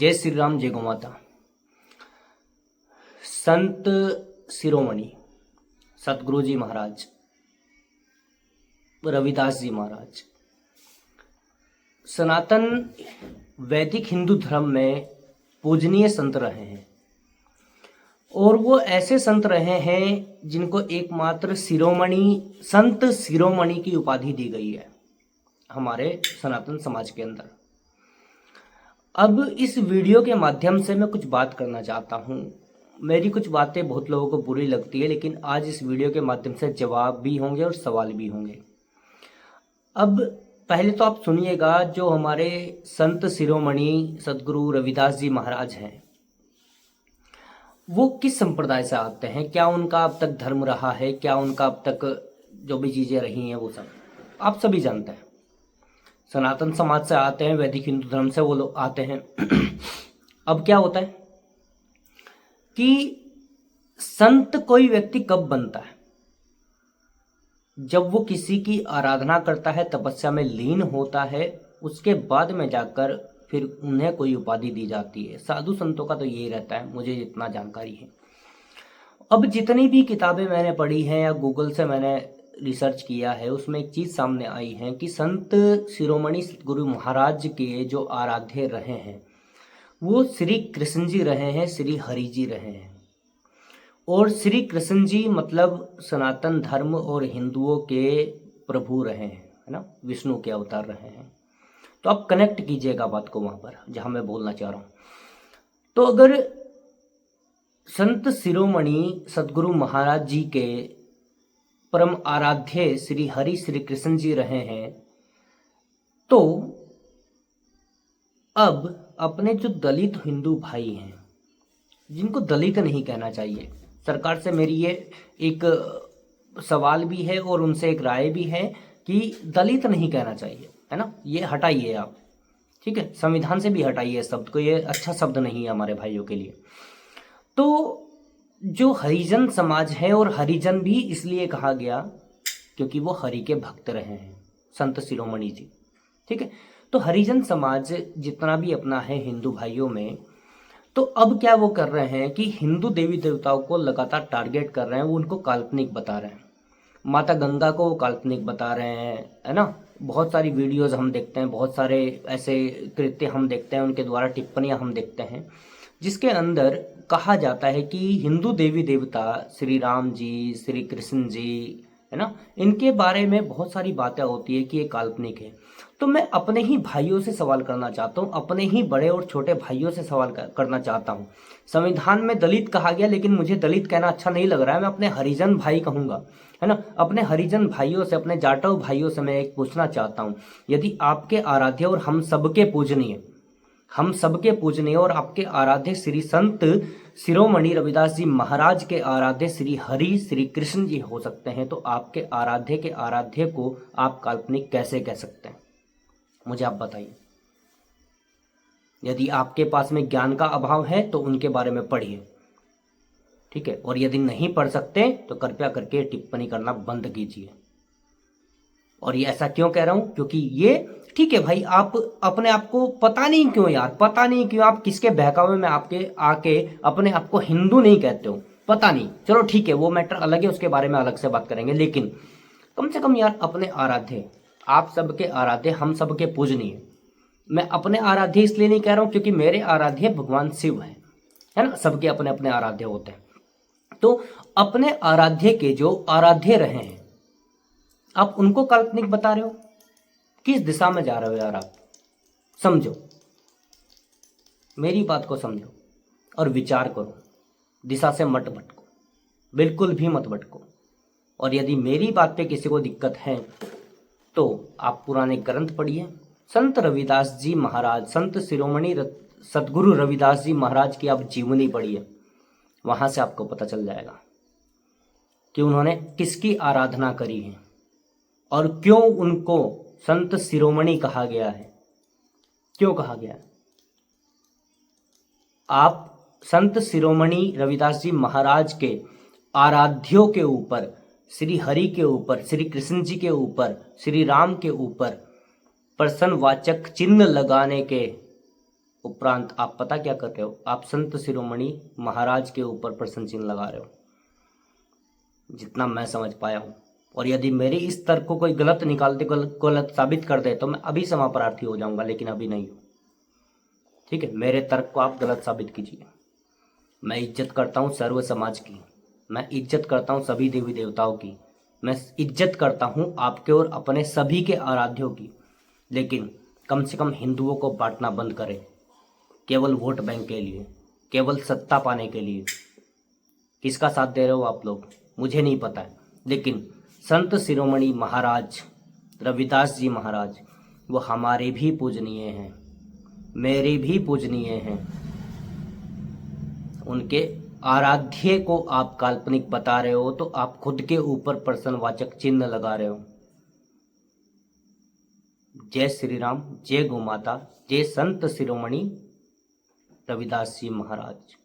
जय श्री राम, जय गौ माता। संत शिरोमणि सतगुरु जी महाराज, रविदास जी महाराज सनातन वैदिक हिंदू धर्म में पूजनीय संत रहे हैं और वो ऐसे संत रहे हैं जिनको एकमात्र शिरोमणि, संत शिरोमणि की उपाधि दी गई है हमारे सनातन समाज के अंदर। अब इस वीडियो के माध्यम से मैं कुछ बात करना चाहता हूँ। मेरी कुछ बातें बहुत लोगों को बुरी लगती है, लेकिन आज इस वीडियो के माध्यम से जवाब भी होंगे और सवाल भी होंगे। अब पहले तो आप सुनिएगा, जो हमारे संत शिरोमणि सतगुरु रविदास जी महाराज हैं, वो किस संप्रदाय से आते हैं, क्या उनका अब तक धर्म रहा है, क्या उनका अब तक जो भी चीज़ें रही हैं वो सब आप सभी जानते हैं। सनातन समाज से आते हैं, वैदिक हिंदू धर्म से वो लोग आते हैं। अब क्या होता है कि संत कोई व्यक्ति कब बनता है? जब वो किसी की आराधना करता है, तपस्या में लीन होता है, उसके बाद में जाकर फिर उन्हें कोई उपाधि दी जाती है। साधु संतों का तो यही रहता है, मुझे जितना जानकारी है। अब जितनी भी किताबें मैंने पढ़ी हैं या गूगल से मैंने रिसर्च किया है, उसमें एक चीज़ सामने आई है कि संत शिरोमणि सतगुरु महाराज के जो आराध्य रहे हैं वो श्री कृष्ण जी रहे हैं, श्री हरि जी रहे हैं। और श्री कृष्ण जी मतलब सनातन धर्म और हिंदुओं के प्रभु रहे हैं, है ना, विष्णु के अवतार रहे हैं। तो आप कनेक्ट कीजिएगा बात को वहाँ पर जहाँ मैं बोलना चाह रहा हूँ। तो अगर संत शिरोमणि सतगुरु महाराज जी के परम आराध्य श्री हरि श्री कृष्ण जी रहे हैं, तो अब अपने जो दलित हिंदू भाई हैं, जिनको दलित नहीं कहना चाहिए, सरकार से मेरी ये एक सवाल भी है और उनसे एक राय भी है कि दलित नहीं कहना चाहिए, है ना, ये हटाइए आप, ठीक है, संविधान से भी हटाइए इस शब्द को, ये अच्छा शब्द नहीं है हमारे भाइयों के लिए। तो जो हरिजन समाज है, और हरिजन भी इसलिए कहा गया क्योंकि वो हरि के भक्त रहे हैं संत शिरोमणि जी, ठीक है। तो हरिजन समाज जितना भी अपना है हिंदू भाइयों में, तो अब क्या वो कर रहे हैं कि हिंदू देवी देवताओं को लगातार टारगेट कर रहे हैं, वो उनको काल्पनिक बता रहे हैं। माता गंगा को वो काल्पनिक बता रहे हैं, है ना। बहुत सारी वीडियोस हम देखते हैं, बहुत सारे ऐसे कृत्य हम देखते हैं, उनके द्वारा टिप्पणियां हम देखते हैं, जिसके अंदर कहा जाता है कि हिंदू देवी देवता श्री राम जी, श्री कृष्ण जी, है ना, इनके बारे में बहुत सारी बातें होती है कि ये काल्पनिक है। तो मैं अपने ही भाइयों से सवाल करना चाहता हूँ, अपने ही बड़े और छोटे भाइयों से सवाल करना चाहता हूँ। संविधान में दलित कहा गया, लेकिन मुझे दलित कहना अच्छा नहीं लग रहा है, मैं अपने हरिजन भाई कहूँगा, है ना। अपने हरिजन भाइयों से, अपने जाटव भाइयों से मैं एक पूछना चाहता हूँ, यदि आपके आराध्य और हम सबके पूजनीय और आपके आराध्य श्री संत शिरोमणि रविदास जी महाराज के आराध्य श्री हरि श्री कृष्ण जी हो सकते हैं, तो आपके आराध्य के आराध्य को आप काल्पनिक कैसे कह सकते हैं? मुझे आप बताइए। यदि आपके पास में ज्ञान का अभाव है तो उनके बारे में पढ़िए, ठीक है, और यदि नहीं पढ़ सकते तो कृपया करके टिप्पणी करना बंद कीजिए। और ये ऐसा क्यों कह रहा हूं? क्योंकि ये ठीक है भाई, आप अपने आप को पता नहीं क्यों यार, पता नहीं क्यों आप किसके बहकावे में आपके आके अपने आप को हिंदू नहीं कहते हो, पता नहीं। चलो ठीक है, वो मैटर अलग है, उसके बारे में अलग से बात करेंगे, लेकिन कम से कम यार अपने आराध्य, आप सबके आराध्य, हम सबके पूजनीय। मैं अपने आराध्य इसलिए नहीं कह रहा हूं क्योंकि मेरे आराध्य भगवान शिव है ना, सबके अपने अपने आराध्य होते हैं। तो अपने आराध्य के जो आराध्य रहे हैं, आप उनको काल्पनिक बता रहे हो? किस दिशा में जा रहे हो यार आप? समझो, मेरी बात को समझो और विचार करो, दिशा से मत भटको, बिल्कुल भी मत भटको। और यदि मेरी बात पे किसी को दिक्कत है तो आप पुराने ग्रंथ पढ़िए, संत रविदास जी महाराज, संत शिरोमणि सतगुरु रविदास जी महाराज की आप जीवनी पढ़िए, वहां से आपको पता चल जाएगा कि उन्होंने किसकी आराधना करी है और क्यों उनको संत शिरोमणि कहा गया है, क्यों कहा गया है। आप संत शिरोमणि रविदास जी महाराज के आराध्यों के ऊपर, श्री हरि के ऊपर, श्री कृष्ण जी के ऊपर, श्री राम के ऊपर प्रश्नवाचक चिन्ह लगाने के उपरांत आप पता क्या कर रहे हो, आप संत शिरोमणि महाराज के ऊपर प्रश्न चिन्ह लगा रहे हो, जितना मैं समझ पाया हूँ। और यदि मेरी इस तर्क को कोई गलत निकाल दे, गलत साबित कर दे, तो मैं अभी क्षमा प्रार्थी हो जाऊंगा, लेकिन अभी नहीं हूँ। ठीक है, मेरे तर्क को आप गलत साबित कीजिए। मैं इज्जत करता हूँ सर्व समाज की, मैं इज्जत करता हूँ सभी देवी देवताओं की, मैं इज्जत करता हूँ आपके और अपने सभी के आराध्यों की, लेकिन कम से कम हिंदुओं को बांटना बंद करें केवल वोट बैंक के लिए, केवल सत्ता पाने के लिए। किसका साथ दे रहे हो आप लोग मुझे नहीं पता है, लेकिन संत शिरोमणि महाराज रविदास जी महाराज वो हमारे भी पूजनीय हैं, मेरे भी पूजनीय हैं। उनके आराध्य को आप काल्पनिक बता रहे हो, तो आप खुद के ऊपर प्रश्नवाचक चिन्ह लगा रहे हो। जय श्री राम, जय गौ माता, जय संत शिरोमणि रविदास जी महाराज।